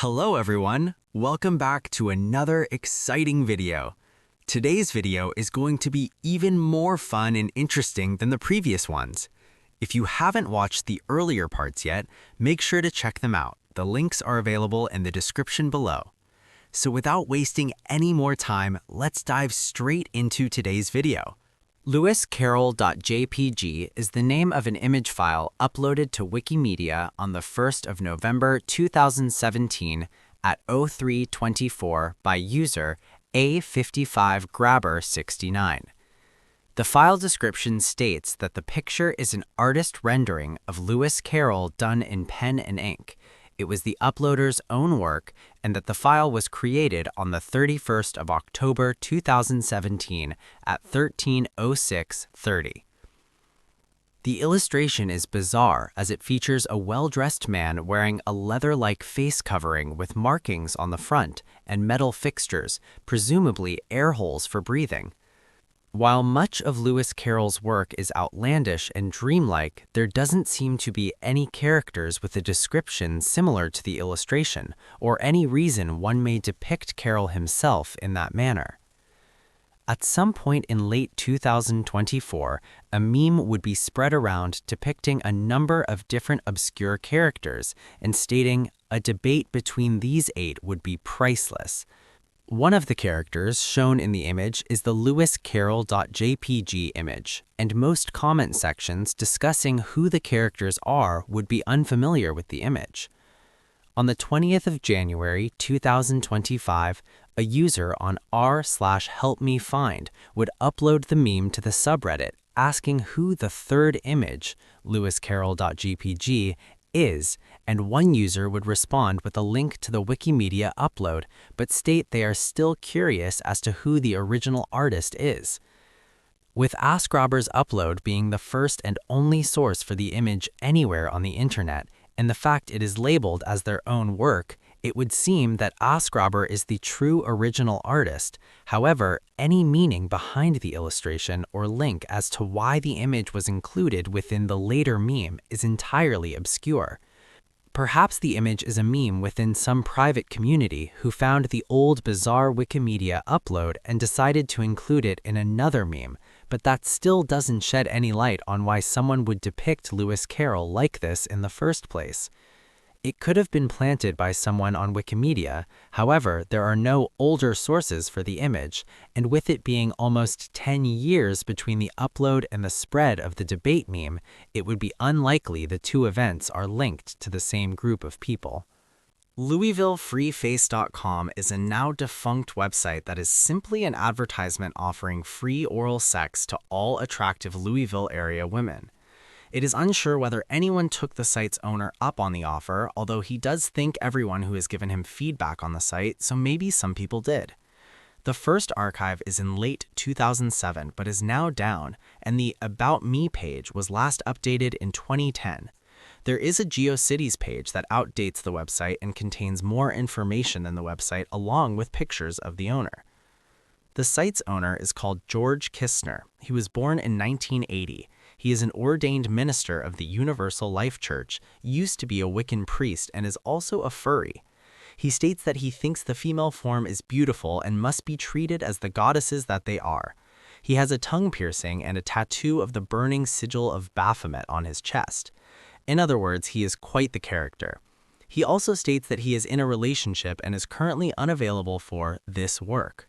Hello everyone, welcome back to another exciting video. Today's video is going to be even more fun and interesting than the previous ones. If you haven't watched the earlier parts yet, make sure to check them out. The links are available in the description below. So without wasting any more time, let's dive straight into today's video. lewiscarroll.jpg is the name of an image file uploaded to Wikimedia on the 1st of November 2017 at 03:24 by user A55Grabber69. The file description states that the picture is an artist rendering of Lewis Carroll done in pen and ink. It was the uploader's own work, and that the file was created on the 31st of October 2017 at 13:06:30. The illustration is bizarre as it features a well-dressed man wearing a leather-like face covering with markings on the front and metal fixtures, presumably air holes for breathing. While much of Lewis Carroll's work is outlandish and dreamlike, there doesn't seem to be any characters with a description similar to the illustration, or any reason one may depict Carroll himself in that manner. At some point in late 2024, a meme would be spread around depicting a number of different obscure characters and stating a debate between these 8 would be priceless. One of the characters shown in the image is the lewiscarroll.jpg image, and most comment sections discussing who the characters are would be unfamiliar with the image. On the 20th of January 2025, a user on r/helpmefind would upload the meme to the subreddit asking who the third image, lewiscarroll.jpg, is, and one user would respond with a link to the Wikimedia upload, but state they are still curious as to who the original artist is. With AskRobber's upload being the first and only source for the image anywhere on the internet, and the fact it is labeled as their own work, it would seem that AskRobber is the true original artist. However, any meaning behind the illustration or link as to why the image was included within the later meme is entirely obscure. Perhaps the image is a meme within some private community who found the old bizarre Wikimedia upload and decided to include it in another meme, but that still doesn't shed any light on why someone would depict Lewis Carroll like this in the first place. It could have been planted by someone on Wikimedia. However, there are no older sources for the image, and with it being almost 10 years between the upload and the spread of the debate meme, it would be unlikely the two events are linked to the same group of people. LouisvilleFreeFace.com is a now defunct website that is simply an advertisement offering free oral sex to all attractive Louisville area women. It is unsure whether anyone took the site's owner up on the offer, although he does thank everyone who has given him feedback on the site, so maybe some people did. The first archive is in late 2007 but is now down, and the About Me page was last updated in 2010. There is a GeoCities page that outdates the website and contains more information than the website along with pictures of the owner. The site's owner is called George Kistner. He was born in 1980. He is an ordained minister of the Universal Life Church, used to be a Wiccan priest, and is also a furry. He states that he thinks the female form is beautiful and must be treated as the goddesses that they are. He has a tongue piercing and a tattoo of the burning sigil of Baphomet on his chest. In other words, he is quite the character. He also states that he is in a relationship and is currently unavailable for this work.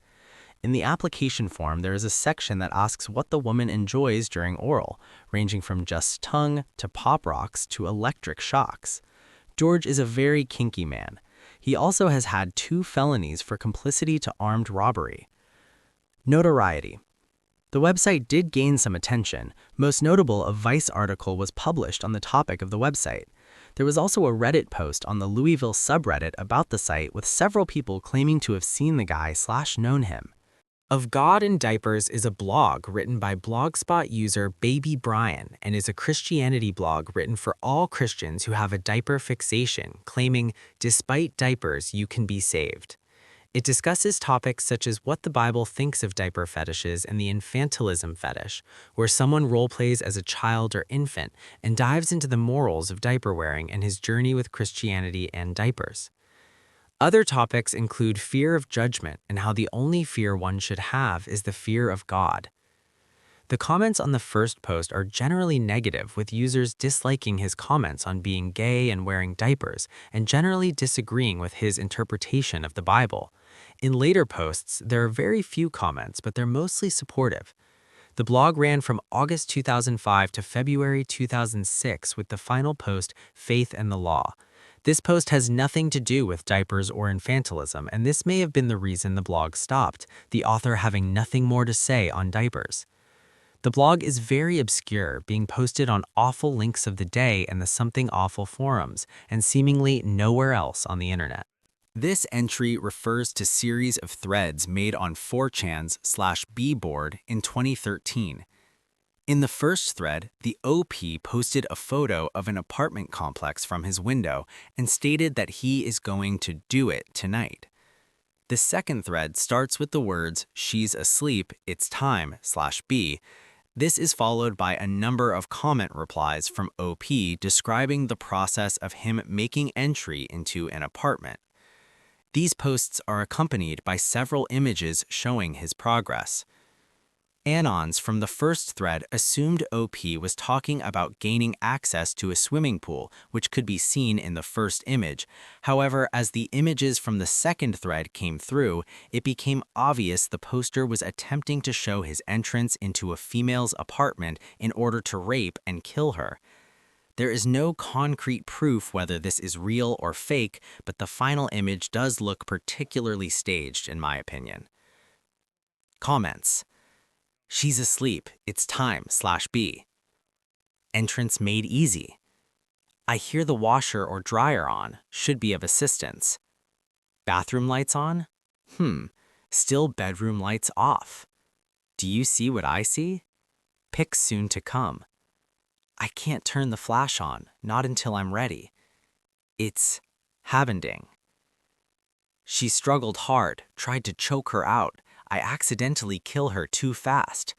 In the application form, there is a section that asks what the woman enjoys during oral, ranging from just tongue to pop rocks to electric shocks. George is a very kinky man. He also has had 2 felonies for complicity to armed robbery. Notoriety. The website did gain some attention. Most notable, a Vice article was published on the topic of the website. There was also a Reddit post on the Louisville subreddit about the site with several people claiming to have seen the guy/known him. Of God and Diapers is a blog written by Blogspot user Baby Brian and is a Christianity blog written for all Christians who have a diaper fixation, claiming, "Despite diapers, you can be saved." It discusses topics such as what the Bible thinks of diaper fetishes and the infantilism fetish, where someone roleplays as a child or infant and dives into the morals of diaper wearing and his journey with Christianity and diapers. Other topics include fear of judgment and how the only fear one should have is the fear of God. The comments on the first post are generally negative, with users disliking his comments on being gay and wearing diapers, and generally disagreeing with his interpretation of the Bible. In later posts, there are very few comments, but they're mostly supportive. The blog ran from August 2005 to February 2006 with the final post, Faith and the Law. This post has nothing to do with diapers or infantilism, and this may have been the reason the blog stopped, the author having nothing more to say on diapers. The blog is very obscure, being posted on Awful Links of the Day and the Something Awful forums, and seemingly nowhere else on the internet. This entry refers to series of threads made on 4chan's/bboard in 2013. In the first thread, the OP posted a photo of an apartment complex from his window and stated that he is going to do it tonight. The second thread starts with the words, "She's asleep, it's time,"/B. This is followed by a number of comment replies from OP describing the process of him making entry into an apartment. These posts are accompanied by several images showing his progress. Anons from the first thread assumed OP was talking about gaining access to a swimming pool, which could be seen in the first image. However, as the images from the second thread came through, it became obvious the poster was attempting to show his entrance into a female's apartment in order to rape and kill her. There is no concrete proof whether this is real or fake, but the final image does look particularly staged, in my opinion. Comments. "She's asleep, it's time,/B. Entrance made easy. I hear the washer or dryer on, should be of assistance. Bathroom lights on? Still bedroom lights off. Do you see what I see? Pics soon to come. I can't turn the flash on, not until I'm ready. It's Havending. She struggled hard, tried to choke her out. I accidentally kill her too fast.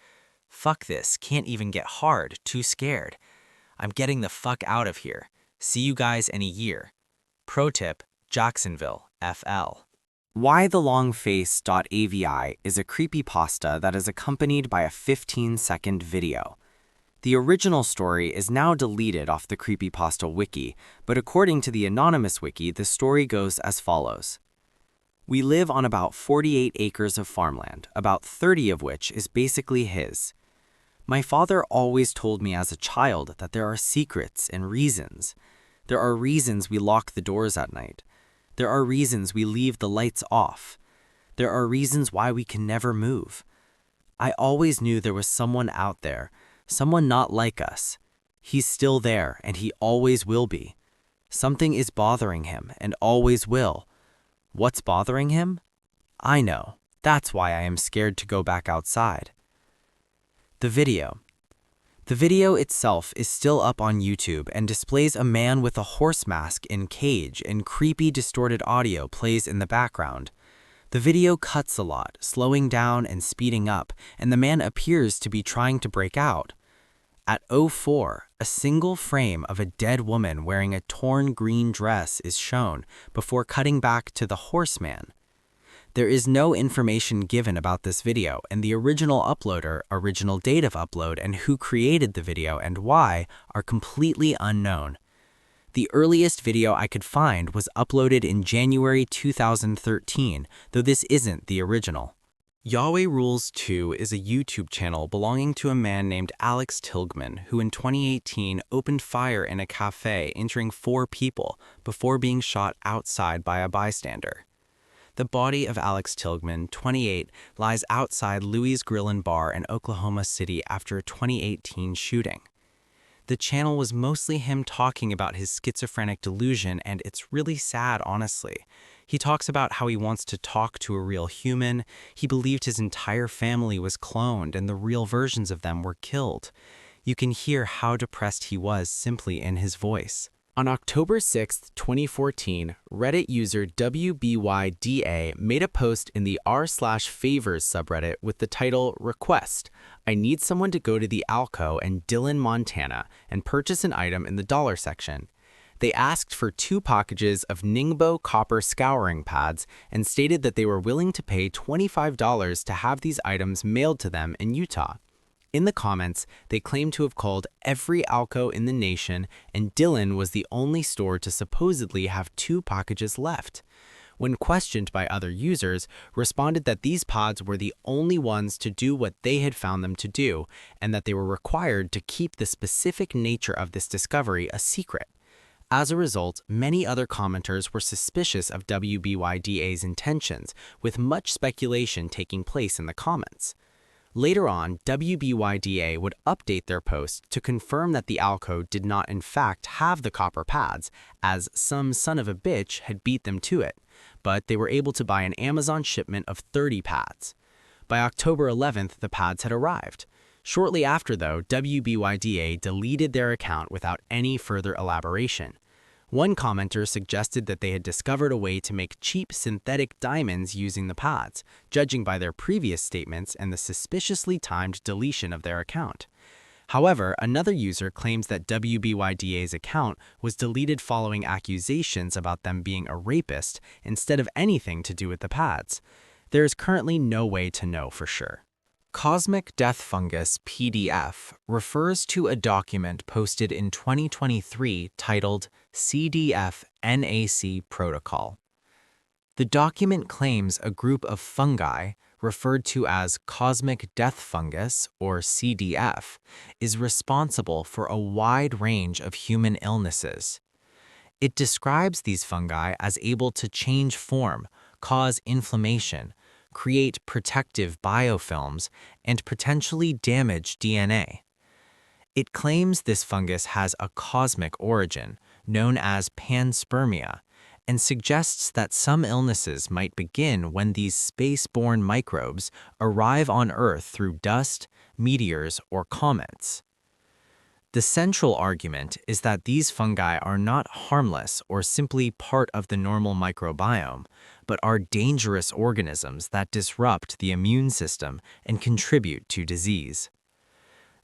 Fuck this, can't even get hard, too scared. I'm getting the fuck out of here. See you guys in a year. Pro tip, Jacksonville, FL. Why the Long Face.avi is a creepypasta that is accompanied by a 15-second video. The original story is now deleted off the creepypasta wiki, but according to the anonymous wiki, the story goes as follows. We live on about 48 acres of farmland, about 30 of which is basically his. My father always told me as a child that there are secrets and reasons. There are reasons we lock the doors at night. There are reasons we leave the lights off. There are reasons why we can never move. I always knew there was someone out there, someone not like us. He's still there, and he always will be. Something is bothering him, and always will. What's bothering him? I know. That's why I am scared to go back outside. The video. The video itself is still up on YouTube and displays a man with a horse mask in cage and creepy distorted audio plays in the background. The video cuts a lot, slowing down and speeding up, and the man appears to be trying to break out. At 04, a single frame of a dead woman wearing a torn green dress is shown before cutting back to the horseman. There is no information given about this video, and the original uploader, original date of upload, and who created the video and why are completely unknown. The earliest video I could find was uploaded in January 2013, though this isn't the original. Yahweh Rules2 is a YouTube channel belonging to a man named Alex Tilgman, who in 2018 opened fire in a cafe, injuring 4 people before being shot outside by a bystander. The body of Alex Tilgman, 28, lies outside Louie's Grill and Bar in Oklahoma City after a 2018 shooting. The channel was mostly him talking about his schizophrenic delusion, and it's really sad, honestly. He talks about how he wants to talk to a real human. He believed his entire family was cloned and the real versions of them were killed. You can hear how depressed he was simply in his voice. On October 6, 2014, Reddit user WBYDA made a post in the r/favors subreddit with the title, "Request, I need someone to go to the Alco in Dillon, Montana and purchase an item in the dollar section. They asked for 2 packages of Ningbo copper scouring pads and stated that they were willing to pay $25 to have these items mailed to them in Utah. In the comments, they claimed to have called every Alco in the nation, and Dylan was the only store to supposedly have 2 packages left. When questioned by other users, responded that these pods were the only ones to do what they had found them to do, and that they were required to keep the specific nature of this discovery a secret. As a result, many other commenters were suspicious of WBYDA's intentions, with much speculation taking place in the comments. Later on, WBYDA would update their post to confirm that the Alco did not in fact have the copper pads, as some son of a bitch had beat them to it, but they were able to buy an Amazon shipment of 30 pads. By October 11th, the pads had arrived. Shortly after, though, WBYDA deleted their account without any further elaboration. One commenter suggested that they had discovered a way to make cheap synthetic diamonds using the pads, judging by their previous statements and the suspiciously timed deletion of their account. However, another user claims that WBYDA's account was deleted following accusations about them being a rapist instead of anything to do with the pads. There is currently no way to know for sure. Cosmic Death Fungus PDF refers to a document posted in 2023 titled CDF NAC Protocol. The document claims a group of fungi, referred to as Cosmic Death Fungus, or CDF, is responsible for a wide range of human illnesses. It describes these fungi as able to change form, cause inflammation, create protective biofilms, and potentially damage DNA. It claims this fungus has a cosmic origin, known as panspermia, and suggests that some illnesses might begin when these space-borne microbes arrive on Earth through dust, meteors, or comets. The central argument is that these fungi are not harmless or simply part of the normal microbiome, but are dangerous organisms that disrupt the immune system and contribute to disease.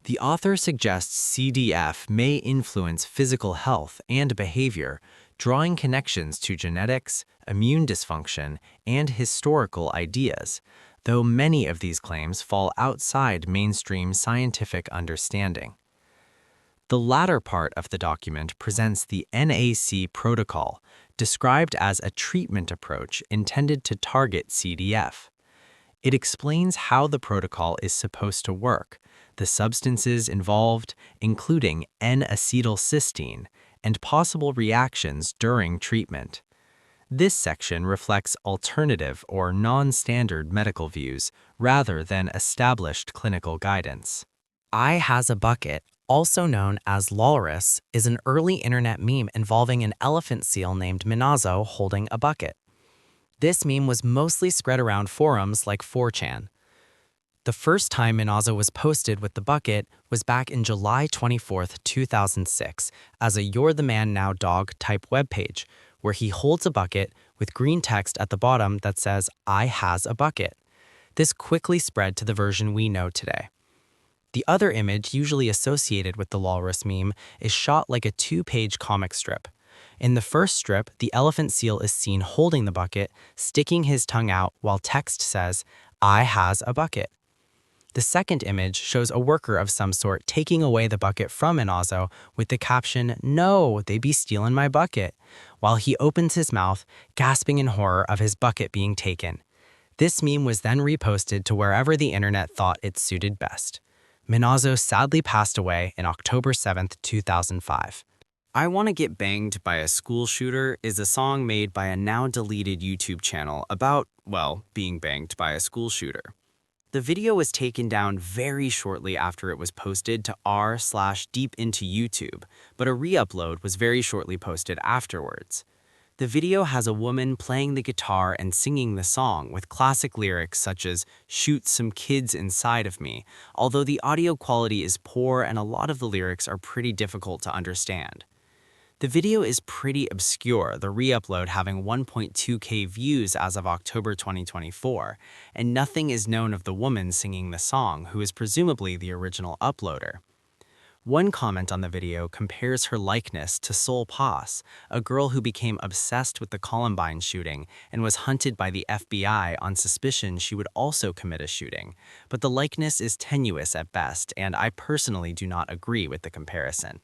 The author suggests CDF may influence physical health and behavior, drawing connections to genetics, immune dysfunction, and historical ideas, though many of these claims fall outside mainstream scientific understanding. The latter part of the document presents the NAC protocol, described as a treatment approach intended to target CDF. It explains how the protocol is supposed to work, the substances involved, including N-acetylcysteine, and possible reactions during treatment. This section reflects alternative or non-standard medical views rather than established clinical guidance. I has a bucket, also known as Walrus, is an early internet meme involving an elephant seal named Minazo holding a bucket. This meme was mostly spread around forums like 4chan. The first time Minazo was posted with the bucket was back in July 24, 2006, as a You're the Man Now Dog type webpage, where he holds a bucket with green text at the bottom that says, I has a bucket. This quickly spread to the version we know today. The other image usually associated with the walrus meme is shot like a 2-page comic strip. In the first strip, the elephant seal is seen holding the bucket, sticking his tongue out while text says, I has a bucket. The second image shows a worker of some sort taking away the bucket from Minazo with the caption, No, they be stealing my bucket, while he opens his mouth, gasping in horror of his bucket being taken. This meme was then reposted to wherever the internet thought it suited best. Minazo sadly passed away in October 7, 2005. I Wanna Get Banged by a School Shooter is a song made by a now-deleted YouTube channel about, well, being banged by a school shooter. The video was taken down very shortly after it was posted to r/deep into YouTube, but a re-upload was very shortly posted afterwards. The video has a woman playing the guitar and singing the song with classic lyrics such as, shoot some kids inside of me, although the audio quality is poor and a lot of the lyrics are pretty difficult to understand. The video is pretty obscure, the re-upload having 1.2K views as of October 2024, and nothing is known of the woman singing the song, who is presumably the original uploader. One comment on the video compares her likeness to Sol Pass, a girl who became obsessed with the Columbine shooting and was hunted by the FBI on suspicion she would also commit a shooting. But the likeness is tenuous at best, and I personally do not agree with the comparison.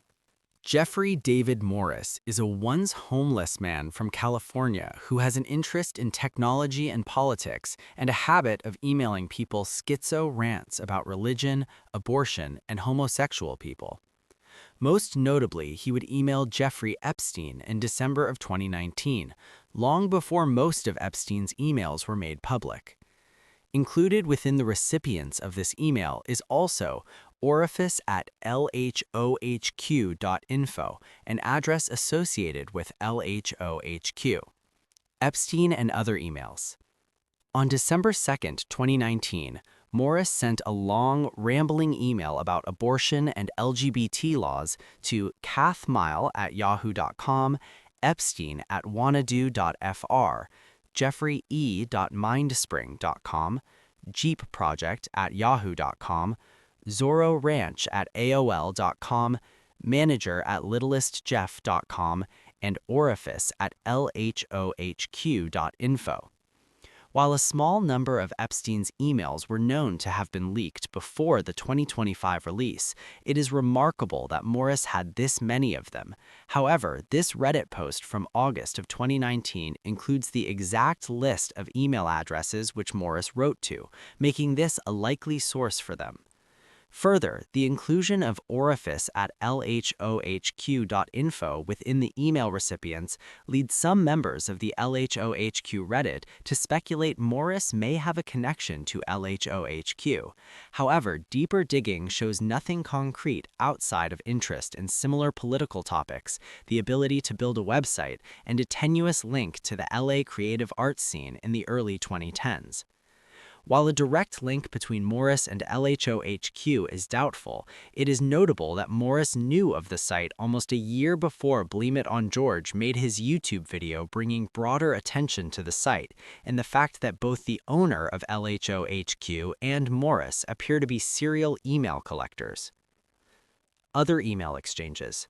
Jeffrey David Morris is a once homeless man from California who has an interest in technology and politics and a habit of emailing people schizo rants about religion, abortion, and homosexual people. Most notably, he would email Jeffrey Epstein in December of 2019, long before most of Epstein's emails were made public. Included within the recipients of this email is also orifice@lhohq.info, an address associated with LHOHQ. Epstein and other emails. On December 2, 2019, Morris sent a long, rambling email about abortion and LGBT laws to kathmile@yahoo.com, epstein@wannado.fr, jeffrey.mindspring.com, jeepproject@yahoo.com, zorroranch@aol.com, manager@littlestjeff.com, and orifice@lhohq.info. While a small number of Epstein's emails were known to have been leaked before the 2025 release, it is remarkable that Morris had this many of them. However, this Reddit post from August of 2019 includes the exact list of email addresses which Morris wrote to, making this a likely source for them. Further, the inclusion of orifice@lhohq.info within the email recipients leads some members of the LHOHQ Reddit to speculate Morris may have a connection to LHOHQ. However, deeper digging shows nothing concrete outside of interest in similar political topics, the ability to build a website, and a tenuous link to the LA creative arts scene in the early 2010s. While a direct link between Morris and LHOHQ is doubtful, it is notable that Morris knew of the site almost a year before Blame It on George made his YouTube video bringing broader attention to the site, and the fact that both the owner of LHOHQ and Morris appear to be serial email collectors. Other email exchanges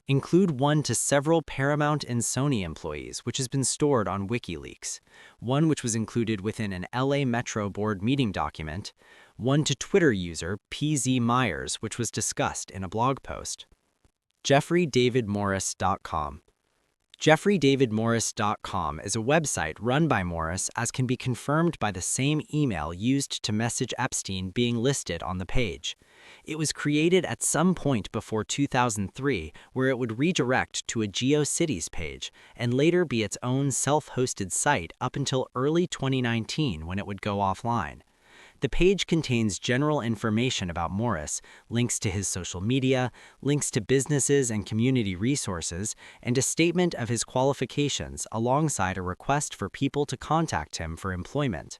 include one to several Paramount and Sony employees, which has been stored on WikiLeaks, one which was included within an LA Metro Board meeting document, one to Twitter user PZ Myers, which was discussed in a blog post. JeffreyDavidMorris.com. JeffreyDavidMorris.com is a website run by Morris, as can be confirmed by the same email used to message Epstein being listed on the page. It was created at some point before 2003, where it would redirect to a GeoCities page and later be its own self-hosted site up until early 2019 when it would go offline. The page contains general information about Morris, links to his social media, links to businesses and community resources, and a statement of his qualifications alongside a request for people to contact him for employment.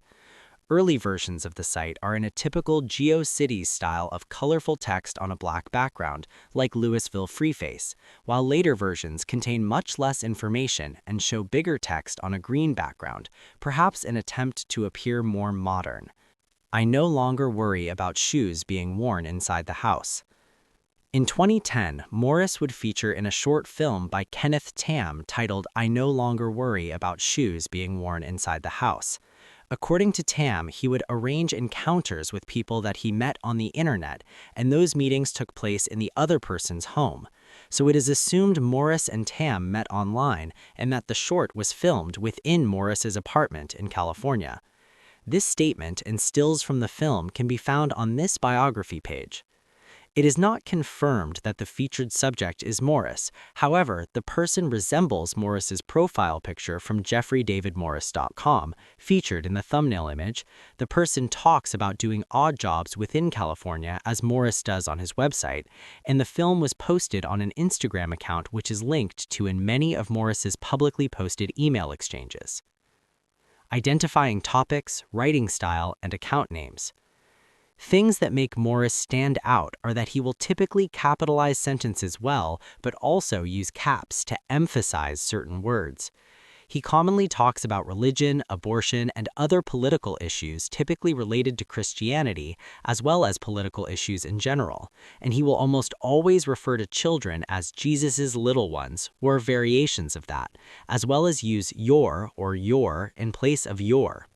Early versions of the site are in a typical GeoCities style of colorful text on a black background, like Louisville Freeface, while later versions contain much less information and show bigger text on a green background, perhaps an attempt to appear more modern. I no longer worry about shoes being worn inside the house. In 2010, Morris would feature in a short film by Kenneth Tam titled I No Longer Worry About Shoes Being Worn Inside the House. According to Tam, he would arrange encounters with people that he met on the internet, and those meetings took place in the other person's home. So it is assumed Morris and Tam met online, and that the short was filmed within Morris's apartment in California. This statement and stills from the film can be found on this biography page. It is not confirmed that the featured subject is Morris. However, the person resembles Morris's profile picture from JeffreyDavidMorris.com, featured in the thumbnail image. The person talks about doing odd jobs within California, as Morris does on his website, and the film was posted on an Instagram account which is linked to in many of Morris's publicly posted email exchanges. Identifying topics, writing style, and account names. Things that make Morris stand out are that he will typically capitalize sentences well, but also use caps to emphasize certain words. He commonly talks about religion, abortion, and other political issues typically related to Christianity, as well as political issues in general. And he will almost always refer to children as Jesus's little ones, or variations of that, as well as use your or your in place of your.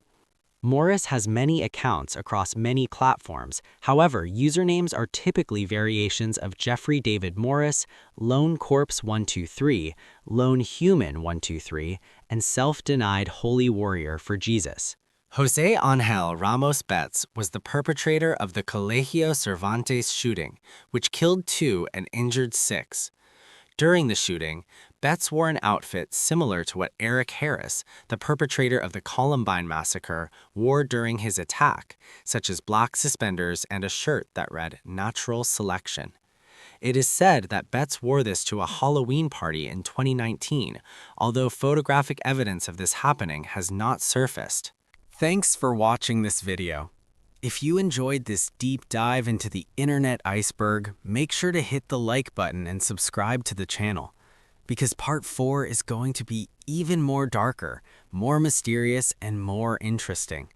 Morris has many accounts across many platforms. However, usernames are typically variations of Jeffrey David Morris, Lone Corpse 123, Lone Human 123, and Self-Denied Holy Warrior for Jesus. José Ángel Ramos Betts was the perpetrator of the Colegio Cervantes shooting, which killed 2 and injured 6. During the shooting, Betts wore an outfit similar to what Eric Harris, the perpetrator of the Columbine massacre, wore during his attack, such as black suspenders and a shirt that read "Natural Selection." It is said that Betts wore this to a Halloween party in 2019, although photographic evidence of this happening has not surfaced. Thanks for watching this video. If you enjoyed this deep dive into the internet iceberg, make sure to hit the like button and subscribe to the channel, because part 4 is going to be even more darker, more mysterious, and more interesting.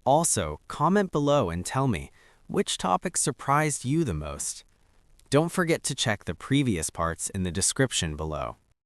Also, comment below and tell me, which topic surprised you the most? Don't forget to check the previous parts in the description below.